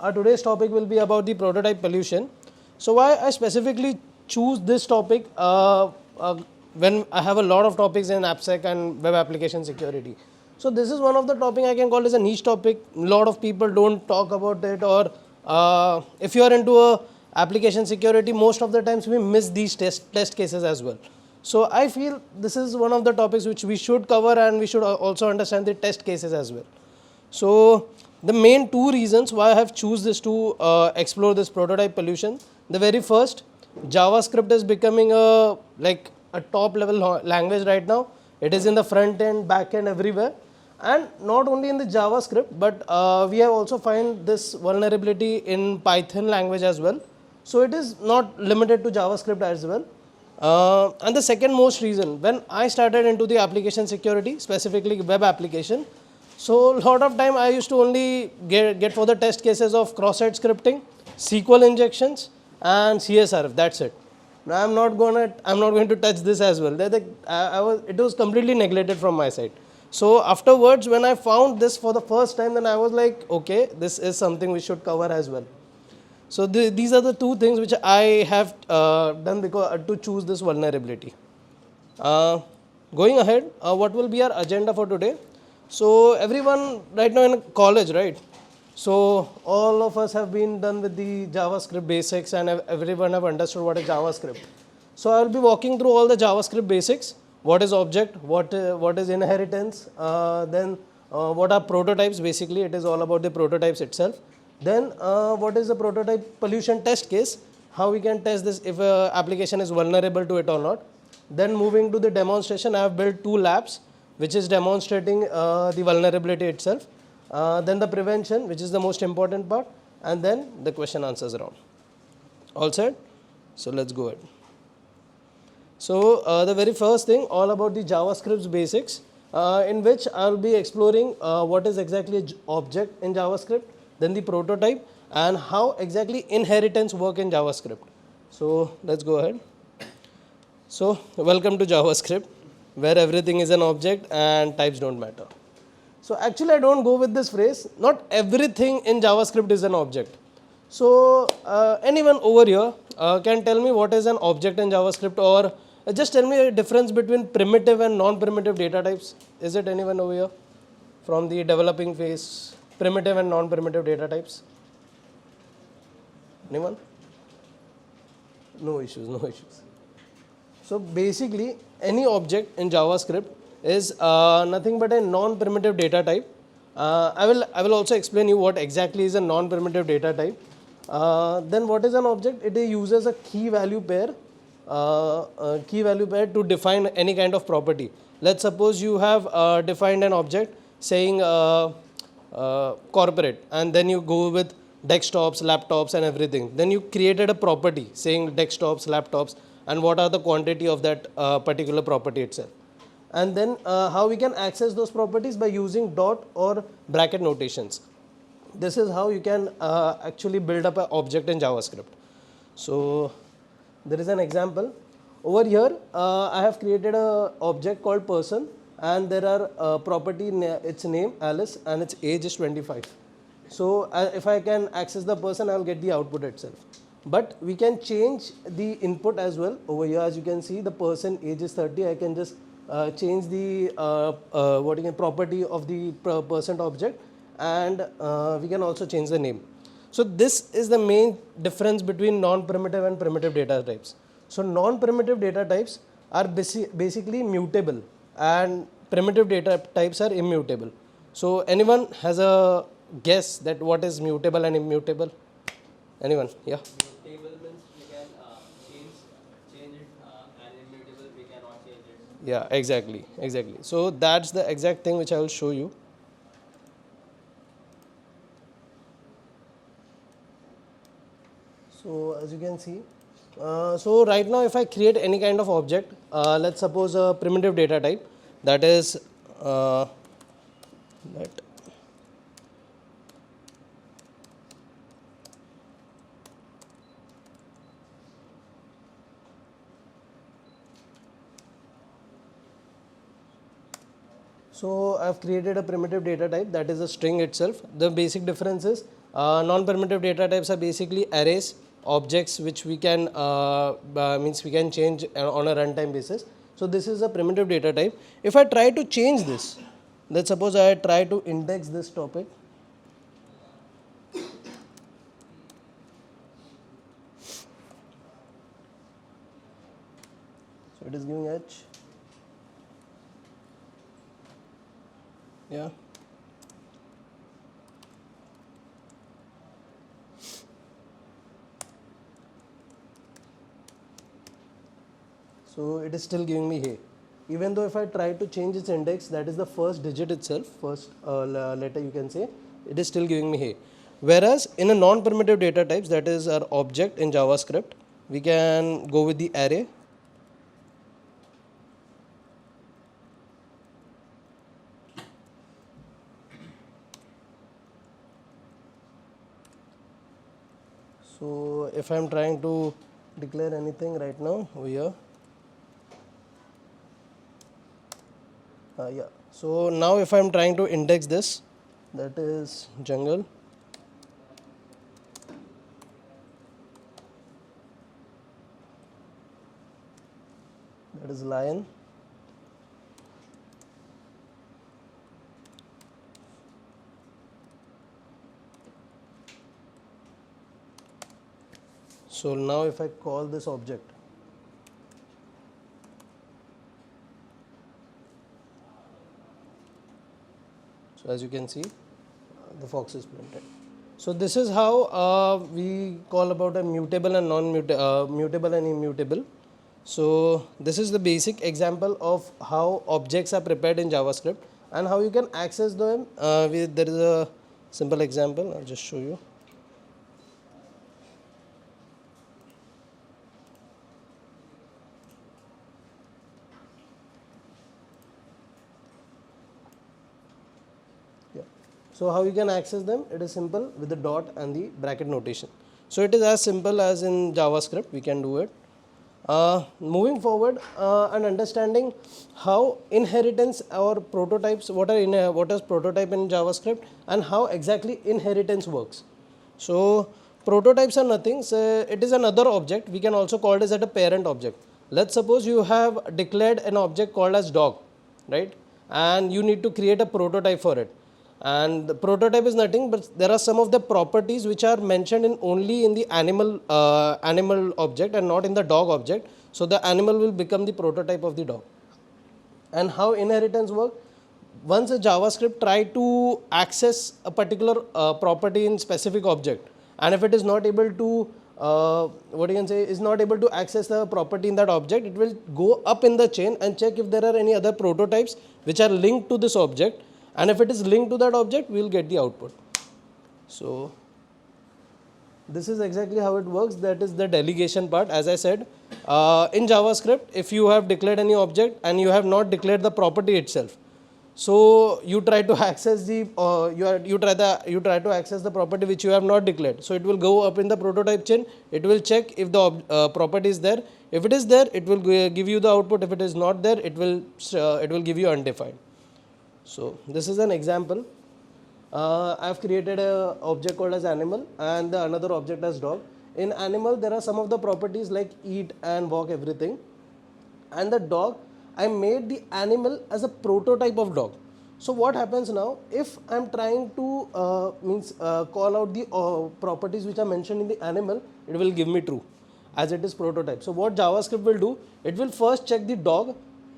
our today's topic will be about the prototype pollution. So why I specifically choose this topic when I have a lot of topics in AppSec and web application security. So this is one of the topic I can call as a niche topic. A lot of people don't talk about it, or if you are into a application security, most of the times we miss these test cases as well. So I feel this is one of the topics which we should cover, and we should also understand the test cases as well. So the main two reasons why I have choose this to explore this prototype pollution. The very first, JavaScript is becoming a top level language right now. It is in the front end, back end, everywhere. And not only in the JavaScript, but we have also find this vulnerability in Python language as well. So it is not limited to JavaScript as well. And the second most reason, when I started into the application security, specifically web application, so a lot of time I used to only get for the test cases of cross-site scripting, SQL injections, and CSRF. That's it. Now I'm not going to touch this as well. It was completely neglected from my side. So afterwards, when I found this for the first time, then I was like, okay, this is something we should cover as well. So these are the two things which I have done because to choose this vulnerability. Going ahead, what will be our agenda for today? So everyone right now in college, right? So all of us have been done with the JavaScript basics, and everyone have understood what is JavaScript. So I will be walking through all the JavaScript basics. What is object? What is inheritance? Then what are prototypes? Basically, it is all about the prototypes itself. Then what is the prototype pollution test case? How we can test this if a application is vulnerable to it or not. Then moving to the demonstration, I have built two labs which is demonstrating the vulnerability itself. Then the prevention, which is the most important part, and then the question answers round. All set? So let's go ahead. So the very first thing, all about the JavaScript's basics, in which I will be exploring what is exactly an object in JavaScript, then the prototype, and how exactly inheritance work in JavaScript. So let's go ahead. So welcome to JavaScript, where everything is an object and types don't matter. So actually I don't go with this phrase. Not everything in JavaScript is an object. So anyone over here can tell me what is an object in JavaScript, or just tell me a difference between primitive and non-primitive data types. Is it anyone over here from the developing phase? Primitive and non-primitive data types? Anyone? No issues, no issues. So basically any object in JavaScript is nothing but a non-primitive data type. I will also explain you what exactly is a non-primitive data type. Then what is an object? It uses a key value pair to define any kind of property. Let's suppose you have defined an object saying corporate, and then you go with desktops, laptops and everything. Then you created a property saying desktops, laptops, and what are the quantity of that particular property itself. And then how we can access those properties by using dot or bracket notations. This is how you can actually build up an object in JavaScript. So there is an example. Over here, I have created an object called person, and there are property, its name Alice, and its age is 25. So if I can access the person, I will get the output itself. But we can change the input as well. Over here, as you can see, the person age is 30. I can just change the property of the person object, and we can also change the name. So this is the main difference between non-primitive and primitive data types. So non-primitive data types are basically mutable, and primitive data types are immutable. So anyone has a guess that what is mutable and immutable? Anyone? Yeah. Mutable means we can change it, and immutable we cannot change it. Yeah, exactly. So that's the exact thing which I will show you. So as you can see, so right now if I create any kind of object, let's suppose a primitive data type, that is that So I've created a primitive data type that is a string itself. The basic difference is Non-primitive data types are basically arrays, objects which we can means we can change on a runtime basis. So this is a primitive data type. If I try to change this, let's suppose I try to index this topic. So it is giving H. Yeah. So it is still giving me hey. Even though if I try to change its index, that is the first digit itself, first letter you can say, it is still giving me hey. Whereas in a non-primitive data types, that is our object in JavaScript, we can go with the array. So if I am trying to declare anything right now over here, yeah. So now if I am trying to index this, that is jungle. That is lion. So now if I call this object, so as you can see, the fox is printed. So this is how we call about a mutable and mutable and immutable. So this is the basic example of how objects are prepared in JavaScript and how you can access them. There is a simple example. I'll just show you. So how you can access them? It is simple with the dot and the bracket notation. So it is as simple as in JavaScript, we can do it. Moving forward and understanding how inheritance or prototypes, what is prototype in JavaScript and how exactly inheritance works. So prototypes are nothing, so it is another object. We can also call it as a parent object. Let's suppose you have declared an object called as dog, right? And you need to create a prototype for it. And the prototype is nothing, but there are some of the properties which are mentioned in only in the animal object and not in the dog object. So the animal will become the prototype of the dog. And how inheritance work? Once a JavaScript try to access a particular property in specific object, and if it is not able to what you can say is not able to access the property in that object, it will go up in the chain and check if there are any other prototypes which are linked to this object. And if it is linked to that object, we will get the output. So this is exactly how it works. That is the delegation part. As I said, in JavaScript, if you have declared any object and you have not declared the property itself, so you try to access the you try to access the property which you have not declared. So it will go up in the prototype chain. It will check if the property is there. If it is there, it will give you the output. If it is not there, it will give you undefined. So this is an example. I have created an object called as animal and the another object as dog. In animal, there are some of the properties like eat and walk, everything. And the dog, I made the animal as a prototype of dog. So what happens now, if I am trying to call out the properties which are mentioned in the animal, it will give me true as it is prototype. So what JavaScript will do, it will first check the dog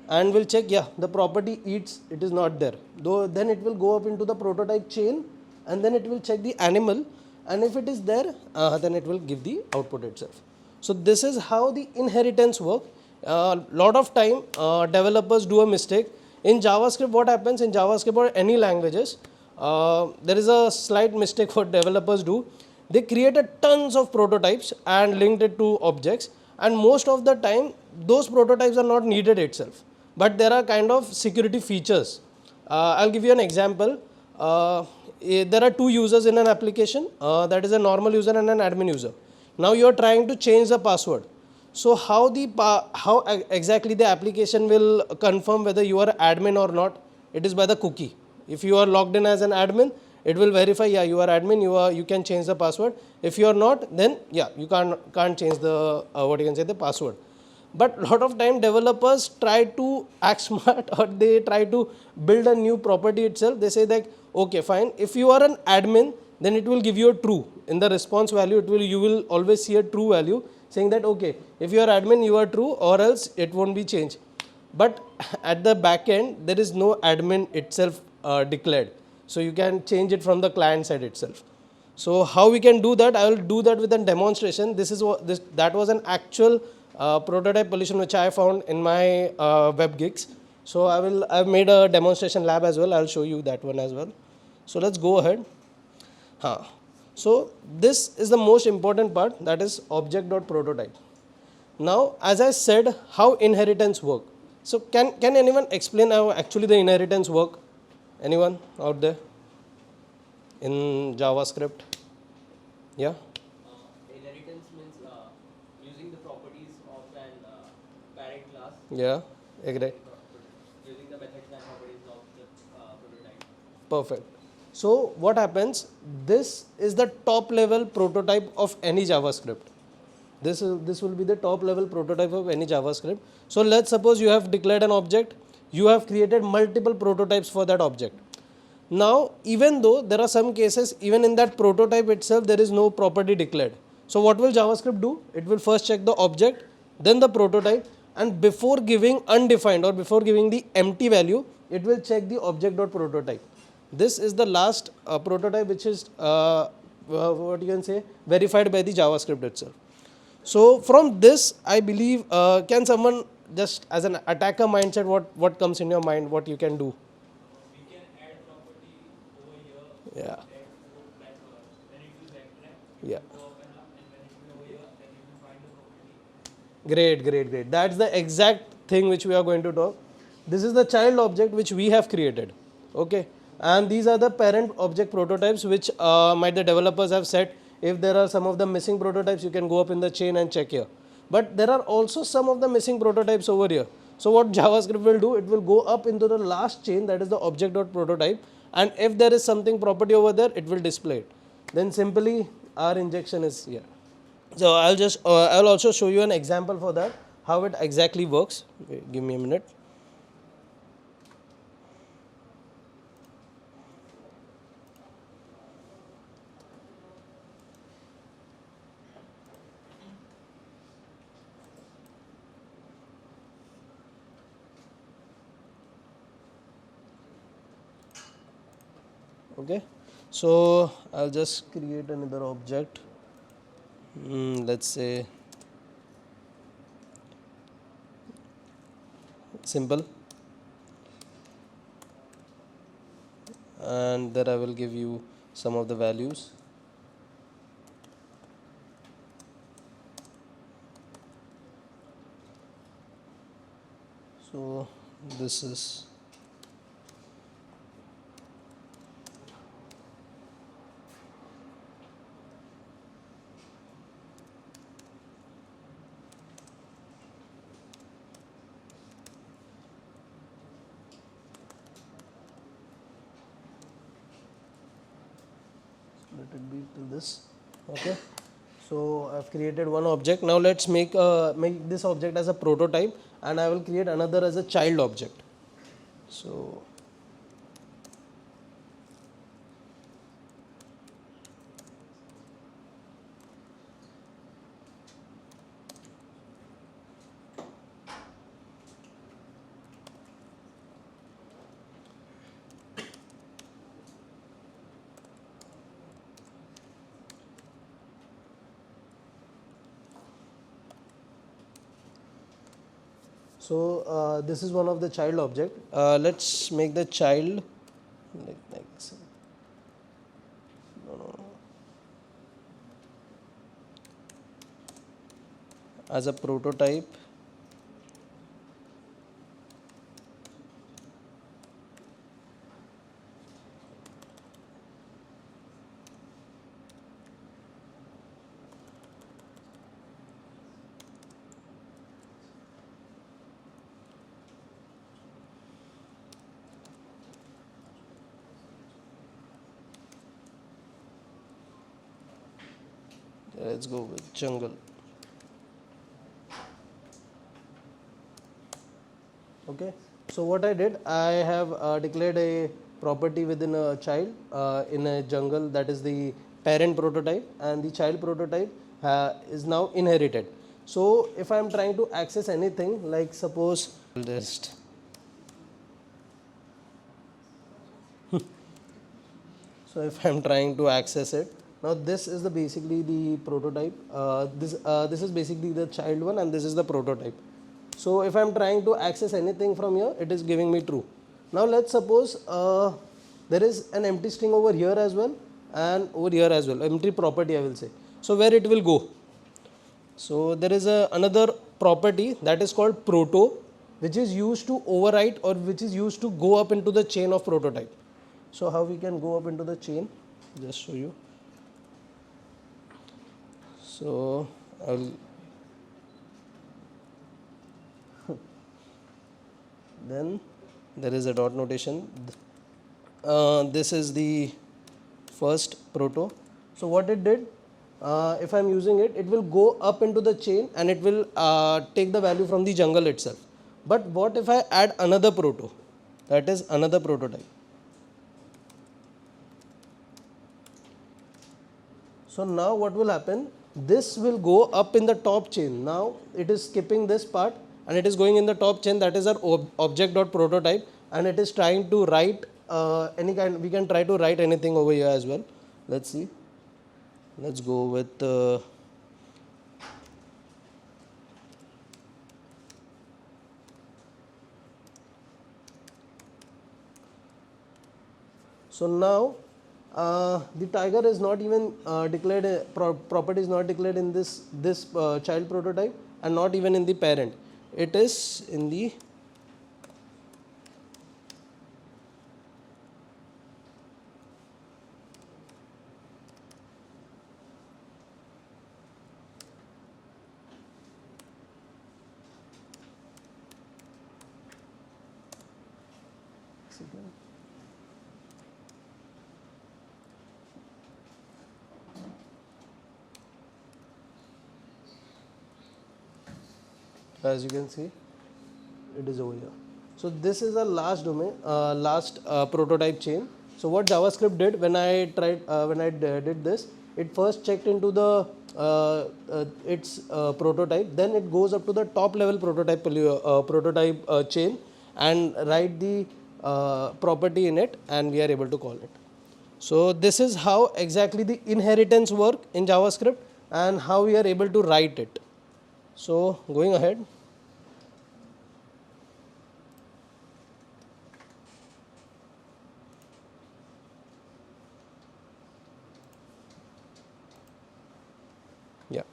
and will check, yeah, the property eats, it is not there. Though then it will go up into the prototype chain and then it will check the animal, and if it is there, then it will give the output itself. So this is how the inheritance work. Lot of time developers do a mistake. In JavaScript, what happens in JavaScript or any languages, there is a slight mistake what developers do. They created tons of prototypes and linked it to objects, and most of the time those prototypes are not needed itself, but there are kind of security features. I'll give you an example. There are two users in an application, that is a normal user and an admin user. Now you are trying to change the password. So how exactly the application will confirm whether you are admin or not? It is by the cookie. If you are logged in as an admin, it will verify, yeah, you are admin, you can change the password. If you are not, then yeah, you can't change the what you can say, the password. But a lot of time developers try to act smart, or they try to build a new property itself. They say that, okay, fine, if you are an admin, then it will give you a true. In the response value, you will always see a true value saying that, okay, if you are admin, you are true, or else it won't be changed. But at the back end, there is no admin itself declared. So you can change it from the client side itself. So how we can do that? I will do that with a demonstration. This is what that was an actual prototype solution which I found in my web gigs. So I've made a demonstration lab as well. I'll show you that one as well. So let's go ahead. So this is the most important part, that is object.prototype. Now, as I said, how inheritance work. So can anyone explain how actually the inheritance work? Anyone out there in JavaScript? Yeah. Inheritance means using the properties of an parent class. Yeah. Agree. Using the methods and properties of the prototype. Perfect. So what happens? This is the top level prototype of any JavaScript. This will be the top level prototype of any JavaScript. So let's suppose you have declared an object, you have created multiple prototypes for that object. Now, even though there are some cases, even in that prototype itself, there is no property declared. So what will JavaScript do? It will first check the object, then the prototype, and before giving undefined or before giving the empty value, it will check the object.prototype. This is the last prototype which is what you can say, verified by the JavaScript itself. So from this, I believe, can someone just as an attacker mindset, what comes in your mind, what you can do? We can add property over here. Yeah. That like when it will backtrack, it Yeah. will go up and up, and when it will over here, then you will find the property. Great. That's the exact thing which we are going to talk. This is the child object which we have created. Okay. And these are the parent object prototypes which might the developers have set. If there are some of the missing prototypes, you can go up in the chain and check here. But there are also some of the missing prototypes over here. So what JavaScript will do, it will go up into the last chain, that is the object.prototype, and if there is something property over there, it will display it. Then simply our injection is here. So I'll also show you an example for that, how it exactly works. Wait, give me a minute. Okay, so I'll just create another object. Let's say simple, and there I will give you some of the values. So this is let it be to this. Okay, so I've created one object. Now let's make this object as a prototype, and I will create another as a child object. So this is one of the child object. Let's make the child like this. No. As a prototype. Let's go with jungle. Okay, so what I did, I have declared a property within a child in a jungle, that is the parent prototype, and the child prototype is now inherited. So if I am trying to access anything, like suppose just so if I am trying to access it, now this is the basically the prototype, this is basically the child one, and this is the prototype. So if I am trying to access anything from here, it is giving me true. Now let's suppose there is an empty string over here as well and over here as well, empty property I will say. So where it will go? So there is another property that is called proto, which is used to overwrite or which is used to go up into the chain of prototype. So how we can go up into the chain? Just show you. So I'll then there is a dot notation. This is the first proto. So what it did, if I am using it, it will go up into the chain and it will take the value from the jungle itself. But what if I add another proto, that is another prototype? So now what will happen, this will go up in the top chain. Now it is skipping this part and it is going in the top chain, that is our object.prototype, and it is trying to write any kind, we can try to write anything over here as well. Let's see, let's go with so now the tiger is not even declared, property is not declared in this child prototype and not even in the parent. It is in the as you can see, it is over here. So this is a last domain, last prototype chain. So what JavaScript did when I tried, did this, it first checked into the its prototype, then it goes up to the top level prototype chain and write the property in it, and we are able to call it. So this is how exactly the inheritance work in JavaScript and how we are able to write it. So going ahead, yeah.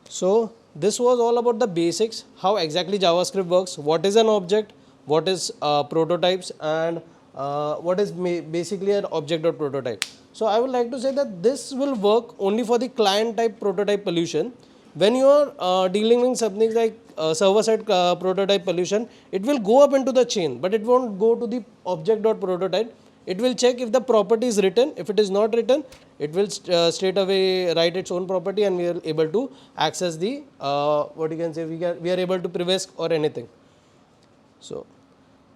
So this was all about the basics, how exactly JavaScript works, what is an object, what is prototypes, and what is basically an object.prototype. So I would like to say that this will work only for the client type prototype pollution. When you are dealing with something like server-side prototype pollution, it will go up into the chain, but it won't go to the object.prototype. It will check if the property is written. If it is not written, it will straight away write its own property, and we are able to access the what you can say, we are able to previous or anything. So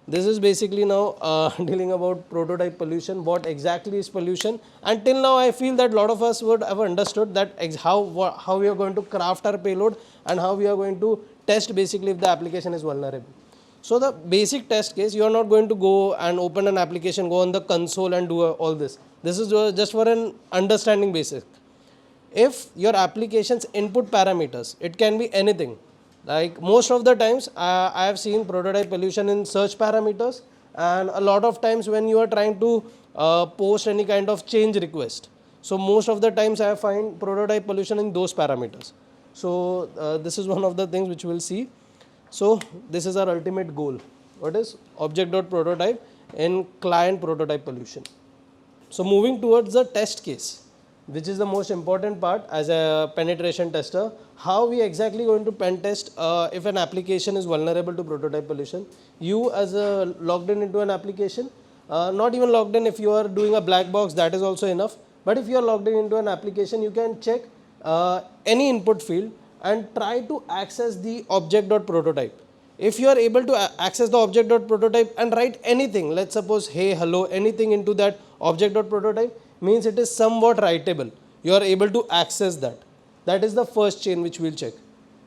this is basically now dealing about prototype pollution, what exactly is pollution. Until now I feel that a lot of us would have understood that how we are going to craft our payload and how we are going to test basically if the application is vulnerable. So the basic test case, you are not going to go and open an application, go on the console and do all this. This is just for an understanding basis. If your application's input parameters, it can be anything. Like most of the times I have seen prototype pollution in search parameters, and a lot of times when you are trying to post any kind of change request. So most of the times I find prototype pollution in those parameters. So this is one of the things which we will see. So this is our ultimate goal. What is object.prototype in client prototype pollution. So moving towards the test case, which is the most important part as a penetration tester. How we exactly going to pen test if an application is vulnerable to prototype pollution. You as a logged in into an application, not even logged in, if you are doing a black box, that is also enough. But if you are logged in into an application, you can check any input field and try to access the object.prototype. If you are able to access the object.prototype and write anything, let's suppose hey, hello, anything into that object.prototype, means it is somewhat writable. You are able to access that. That is the first chain which we'll check.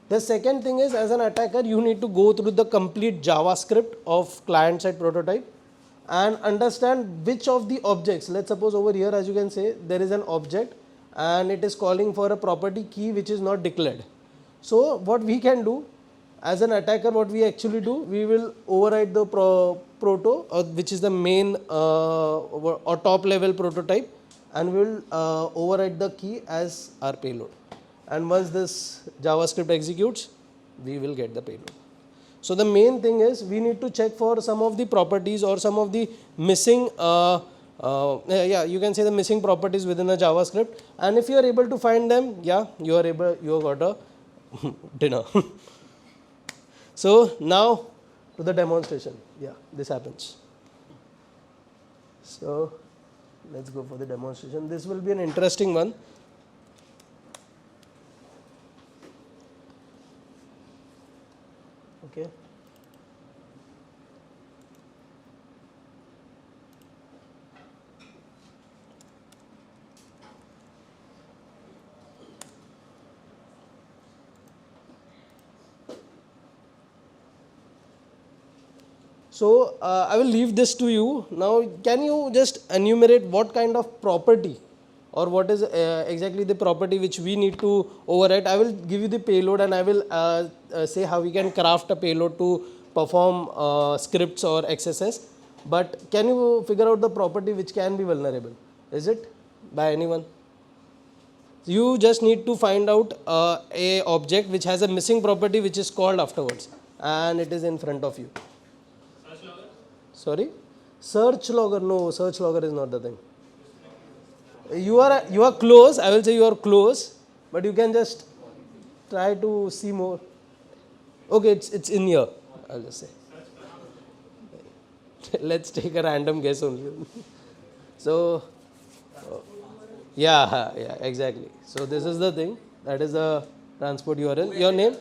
The second thing is, as an attacker, you need to go through the complete JavaScript of client-side prototype and understand which of the objects. Let's suppose over here, as you can say, there is an object and it is calling for a property key which is not declared. So what we can do as an attacker, what we actually do, we will override the proto, which is the main or top level prototype, and we will override the key as our payload. And once this JavaScript executes, we will get the payload. So the main thing is we need to check for some of the properties or some of the missing, you can say the missing properties within the JavaScript. And if you are able to find them, yeah, you got a dinner. So now to the demonstration. Yeah, this happens. So let's go for the demonstration. This will be an interesting one. Okay. So I will leave this to you. Now, can you just enumerate what kind of property or what is exactly the property which we need to override? I will give you the payload and I will say how we can craft a payload to perform scripts or XSS. But can you figure out the property which can be vulnerable? Is it by anyone? You just need to find out a object which has a missing property which is called afterwards and it is in front of you. Search logger? Sorry? Search logger? No, search logger is not the thing. You are close. I will say you are close, but you can just try to see more. Okay, it's in here. I'll just say. Let's take a random guess only. So, yeah, exactly. So this is the thing. That is the transport URL. Your name?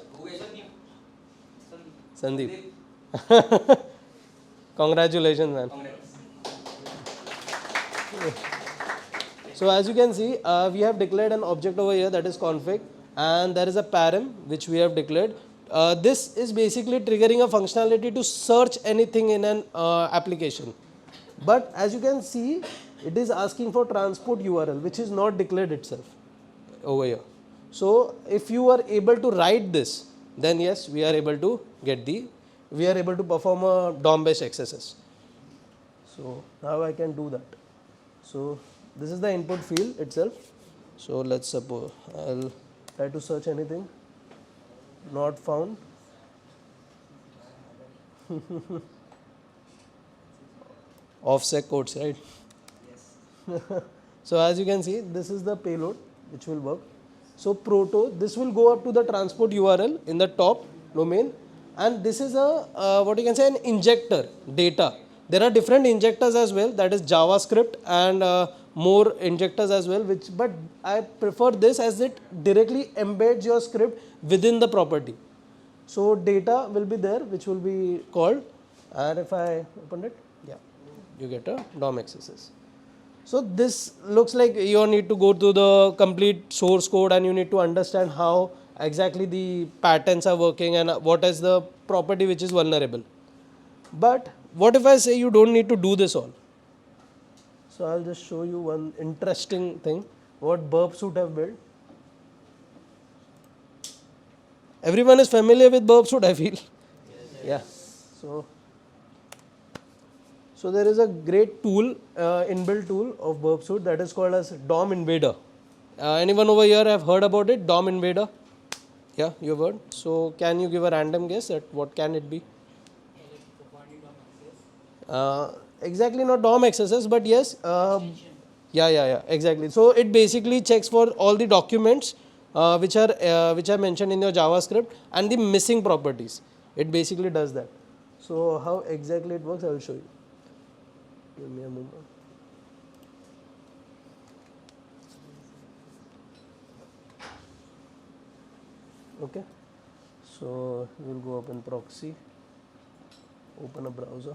Sandeep. Congratulations, man. So as you can see, we have declared an object over here, that is config, and there is a param which we have declared. This is basically triggering a functionality to search anything in an application. But as you can see, it is asking for transport URL, which is not declared itself over here. So if you are able to write this, then yes, we are able to perform a DOM-based XSS. So now I can do that. So this is the input field itself. So let's suppose I'll try to search anything. Not found. Offset codes, right? Yes. So as you can see, this is the payload which will work. So proto, this will go up to the transport URL in the top domain, and this is a what you can say an injector data. There are different injectors as well, that is JavaScript and more injectors as well, but I prefer this as it directly embeds your script within the property. So data will be there which will be called, and if I open it, yeah, you get a DOM XSS. So this looks like you need to go to the complete source code and you need to understand how exactly the patterns are working and what is the property which is vulnerable. But what if I say you don't need to do this all? So I'll just show you one interesting thing what Burp Suite have built. Everyone is familiar with Burp Suite, I feel. Yeah. So there is a great tool, inbuilt tool of Burp Suite that is called as DOM Invader. Anyone over here have heard about it? DOM Invader? Yeah, you've heard. So can you give a random guess at what can it be? Exactly not DOM XSS, but yes. Yeah, exactly. So it basically checks for all the documents which are mentioned in your JavaScript and the missing properties. It basically does that. So how exactly it works, I will show you. Give me a moment. Okay, so we'll go open proxy, open a browser.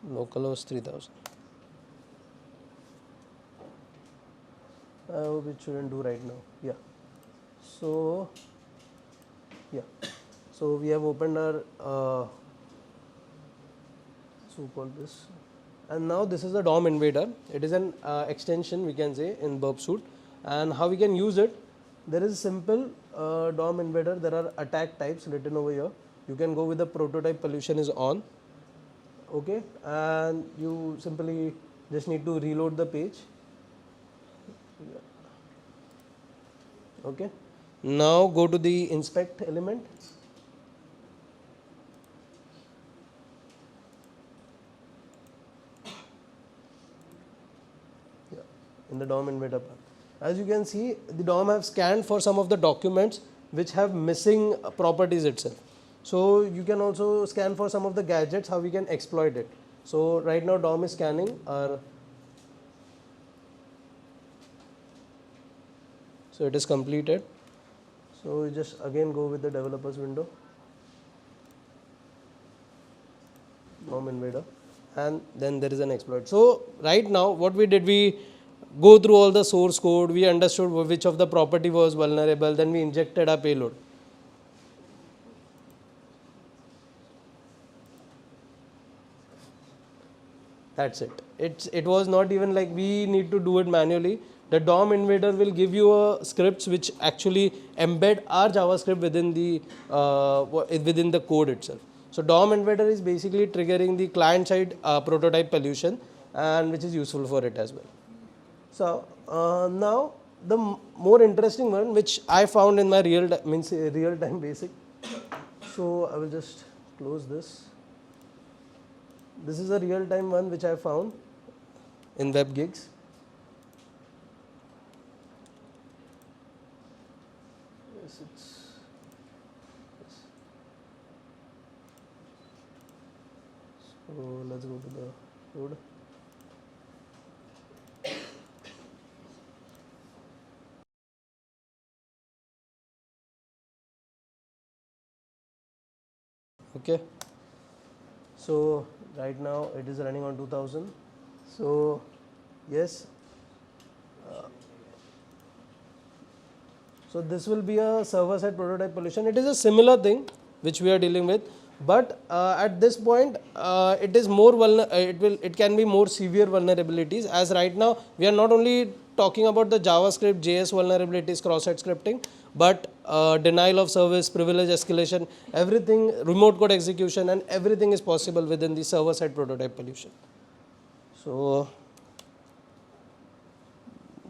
Localhost 3000. I hope it shouldn't do right now. Yeah. So yeah. So we have opened our so called this, and now this is the DOM Invader. It is an extension, we can say, in Burp suite. And how we can use it? There is simple DOM Invader. There are attack types written over here. You can go with the prototype pollution is on. Okay, and you simply just need to reload the page. Okay, now go to the inspect element. Yeah, in the DOM Invader part. As you can see, the DOM have scanned for some of the documents which have missing properties itself. So you can also scan for some of the gadgets, how we can exploit it. So right now DOM is scanning our, so it is completed. So you just again go with the developers window, DOM Invader, and then there is an exploit. So right now what we did, we go through all the source code, we understood which of the property was vulnerable, then we injected our payload. That's it. It was not even like we need to do it manually. The DOM Invader will give you a scripts which actually embed our JavaScript within the code itself. So DOM Invader is basically triggering the client side prototype pollution, and which is useful for it as well. So now the more interesting one which I found in my real time basic. So I will just close this. This is a real time one which I found in web gigs. Yes, yes. So let's go to the code. Okay, so right now it is running on 2000. So yes, so this will be a server side prototype pollution. It is a similar thing which we are dealing with, but at this point it is more it can be more severe vulnerabilities, as right now we are not only talking about the JavaScript JS vulnerabilities, cross-site scripting, but denial of service, privilege escalation, everything, remote code execution, and everything is possible within the server side prototype pollution. So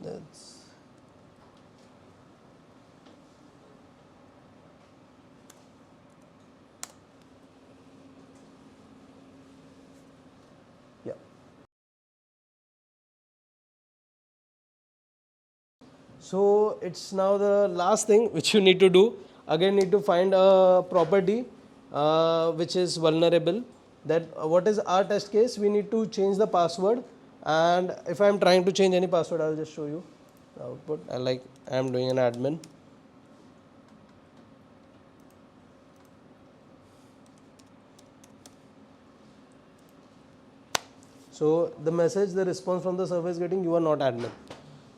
that's yeah. So it's now the last thing which you need to do. Again, need to find a property which is vulnerable. That what is our test case? We need to change the password, and if I am trying to change any password, I will just show you the output. I am doing an admin. So the message, the response from the server is getting, you are not admin.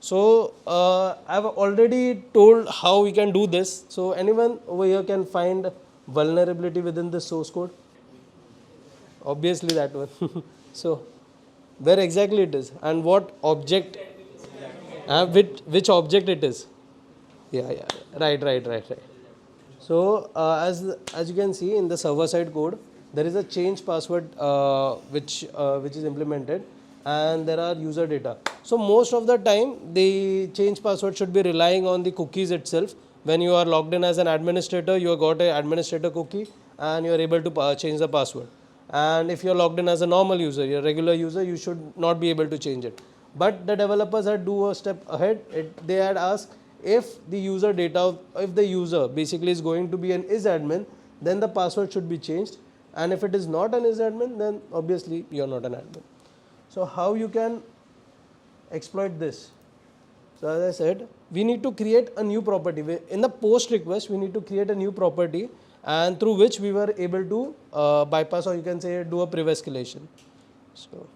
So I've already told how we can do this. So anyone over here can find vulnerability within the source code? Obviously that one. So where exactly it is and what object, which object it is? Yeah, right. So as you can see in the server side code, there is a change password which is implemented, and there are user data. So most of the time the change password should be relying on the cookies itself. When you are logged in as an administrator, you have got an administrator cookie and you are able to change the password. And if you are logged in as a normal user, you're a regular user, you should not be able to change it. But the developers had do a step ahead. They had asked, if the user data, if the user basically is going to be an is-admin, then the password should be changed. And if it is not an is-admin, then obviously you are not an admin. So how you can exploit this? So as I said, we need to create a new property. In the post request, we need to create a new property, and through which we were able to bypass, or you can say do a priv escalation. So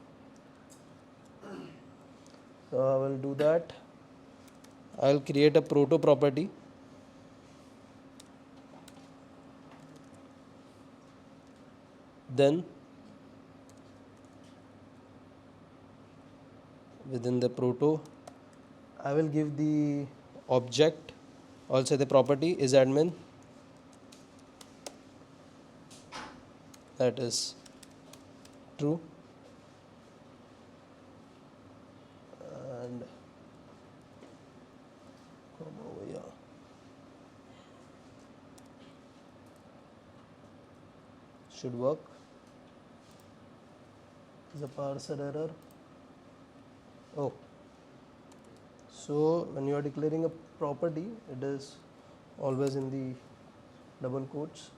I will do that. I'll create a proto property. Then within the proto, I will give the object, also the property is admin, that is true, and come over here. Should work. Is a parser error. Oh, so when you are declaring a property, it is always in the double quotes.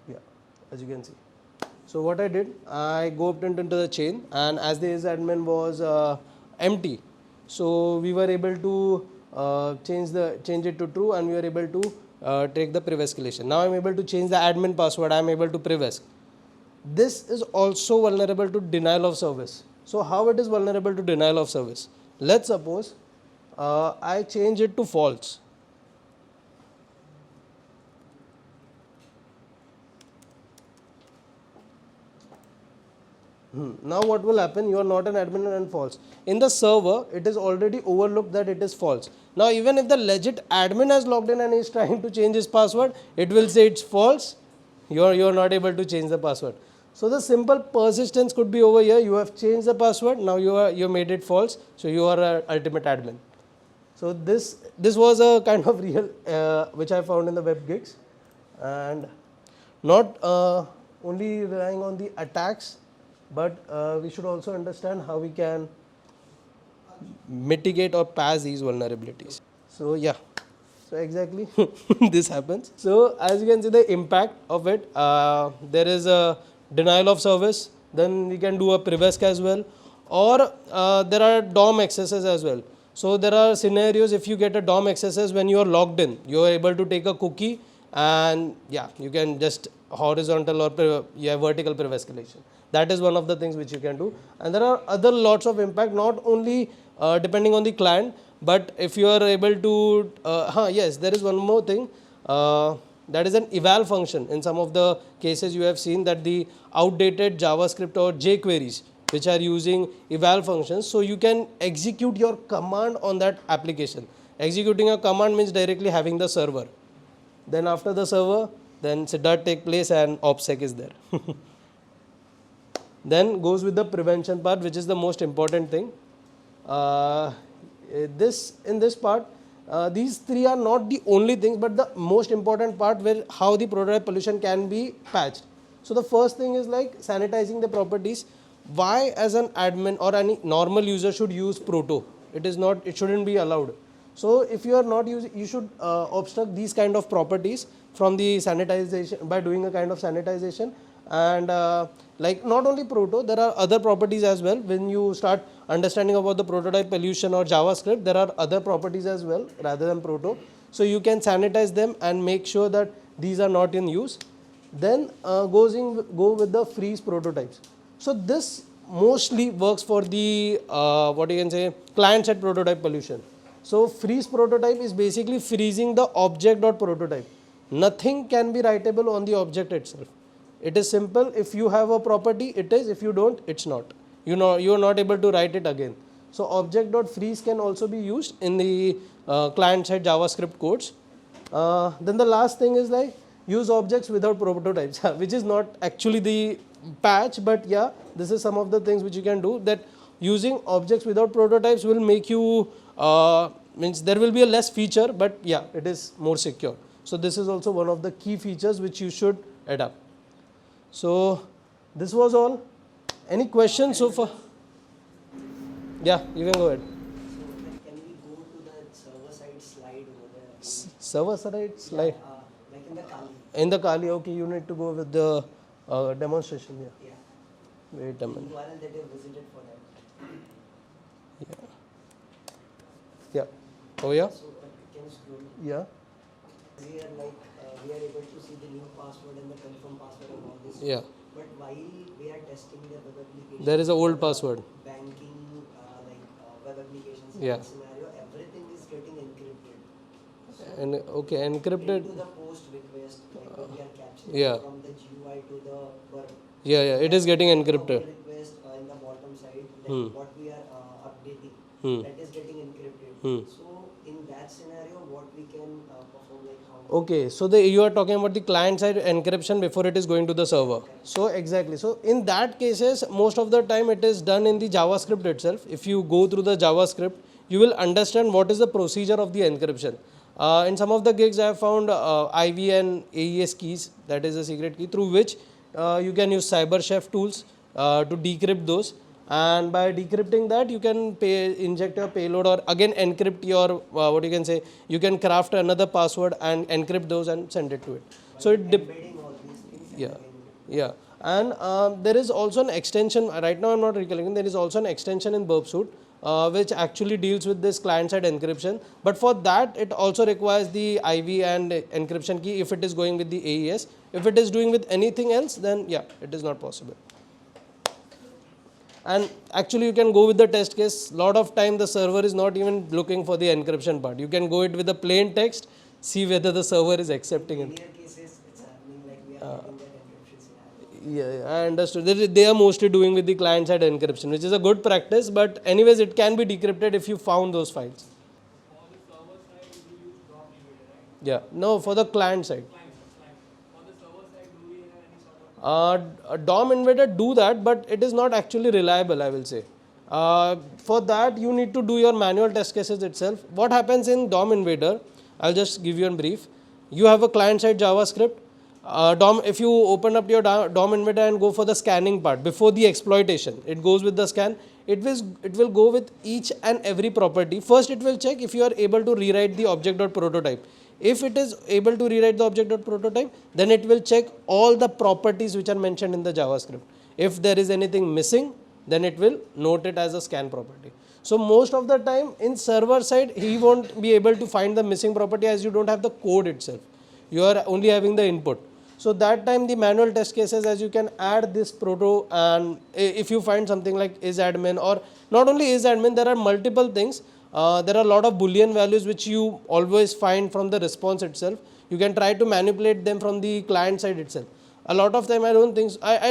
Yeah, as you can see. So what I did, I ghosted into the chain, and as the admin was empty, so we were able to change it to true, and we were able to take the priv escalation. Now I'm able to change the admin password. I'm able to priv esc. This is also vulnerable to denial of service. So how it is vulnerable to denial of service? Let's suppose I change it to false. Now what will happen? You are not an admin and false. In the server, it is already overlooked that it is false. Now even if the legit admin has logged in and is trying to change his password, it will say it's false. You are not able to change the password. So the simple persistence could be over here. You have changed the password. Now you made it false. So you are an ultimate admin. So this was a kind of real which I found in the web gigs, and not only relying on the attacks, but we should also understand how we can mitigate or patch these vulnerabilities. So yeah, so exactly this happens. So as you can see the impact of it, there is a denial of service, then we can do a priv esc as well, or there are DOM accesses as well. So there are scenarios, if you get a DOM accesses when you are logged in, you are able to take a cookie, and yeah, you can just horizontal or vertical priv escalation. That is one of the things which you can do. And there are other lots of impact, not only depending on the client, but if you are able to, yes, there is one more thing, that is an eval function. In some of the cases you have seen that the outdated JavaScript or jQueries which are using eval functions, so you can execute your command on that application. Executing a command means directly having the server. Then after the server, then Siddharth take place and OPSEC is there. Then goes with the prevention part, which is the most important thing. In this part, these three are not the only things, but the most important part where how the prototype pollution can be patched. So the first thing is like sanitizing the properties. Why as an admin or any normal user should use proto? It shouldn't be allowed. So if you are not using, you should obstruct these kind of properties from the sanitization by doing a kind of sanitization. And like not only proto, there are other properties as well. When you start understanding about the prototype pollution or JavaScript, there are other properties as well rather than proto. So you can sanitize them and make sure that these are not in use. Then go with the freeze prototypes. So this mostly works for the what you can say client-side prototype pollution. So freeze prototype is basically freezing the object.prototype. Nothing can be writable on the object itself. It is simple. If you have a property, it is. If you don't, it's not. You are not able to write it again. So object.freeze can also be used in the client-side JavaScript codes. Then the last thing is like use objects without prototypes, which is not actually the patch, but yeah, this is some of the things which you can do. That using objects without prototypes will make you means there will be a less feature, but yeah, it is more secure. So this is also one of the key features which you should adapt. So this was all. Any questions so far? Yeah, you can go ahead. So can we go to the server side slide over there? Server side slide. Like in the Kali. In the Kali, okay, you need to go with the demonstration. Yeah. Yeah. Wait a minute. URL that you visited for that. Yeah. Yeah. Oh yeah. So can you scroll? Yeah. We are like we are able to see the new password and the confirm password and all this. Yeah. But while we are testing the web application, There is a old for the password. banking web applications Yeah. scenario, everything is getting encrypted. So And okay, encrypted. into the post request, like when we are capturing Yeah. from the GUI to the Burp. Yeah, yeah. It is getting Our encrypted. request in the bottom side, like Hmm. what we are updating, Hmm. that is getting encrypted. Hmm. So in that scenario, what we can perform, like how? Okay, so you are talking about the client side encryption before it is going to the server. So exactly. So in that cases, most of the time it is done in the JavaScript itself. If you go through the JavaScript, you will understand what is the procedure of the encryption. In some of the gigs, I have found IV and AES keys, that is a secret key, through which you can use CyberChef tools to decrypt those. And by decrypting that, you can inject your payload or again encrypt your what you can say. You can craft another password and encrypt those and send it to it. So it Embedding all these things. And yeah, again, yeah. And there is also an extension. Right now, I'm not recollecting. There is also an extension in Burp suite which actually deals with this client-side encryption. But for that, it also requires the IV and encryption key if it is going with the AES. If it is doing with anything else, then yeah, it is not possible. And actually, you can go with the test case. Lot of time, the server is not even looking for the encryption part. You can go it with a plain text, see whether the server is accepting in it. linear cases, it's happening like we are getting that encryption scenario. Yeah, I understood. They are mostly doing with the client-side encryption, which is a good practice. But anyways, it can be decrypted if you found those files. On the server side, you use DOM Invader, right? Yeah. No, for the client side. Client. On the server side, do we have any sort of DOM Invader do that, but it is not actually reliable, I will say. For that, you need to do your manual test cases itself. What happens in DOM Invader, I'll just give you a brief. You have a client-side JavaScript. If you open up your DOM Invader and go for the scanning part, before the exploitation, it goes with the scan. It will go with each and every property. First, it will check if you are able to rewrite the object.prototype. If it is able to rewrite the object.prototype, then it will check all the properties which are mentioned in the JavaScript. If there is anything missing, then it will note it as a scan property. So most of the time in server side, he won't be able to find the missing property as you don't have the code itself. You are only having the input. So that time the manual test cases, as you can add this proto, and if you find something like isAdmin, or not only isAdmin, there are multiple things. There are a lot of Boolean values which you always find from the response itself. You can try to manipulate them from the client side itself. A lot of time I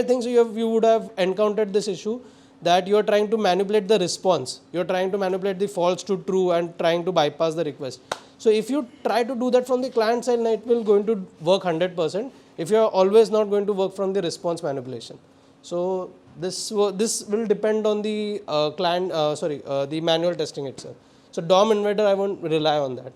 think so you would have encountered this issue that you are trying to manipulate the response. You are trying to manipulate the false to true and trying to bypass the request. So if you try to do that from the client side, it will going to work 100%. If you are always not going to work from the response manipulation. So this will depend on the the manual testing itself. So DOM Invader, I won't rely on that.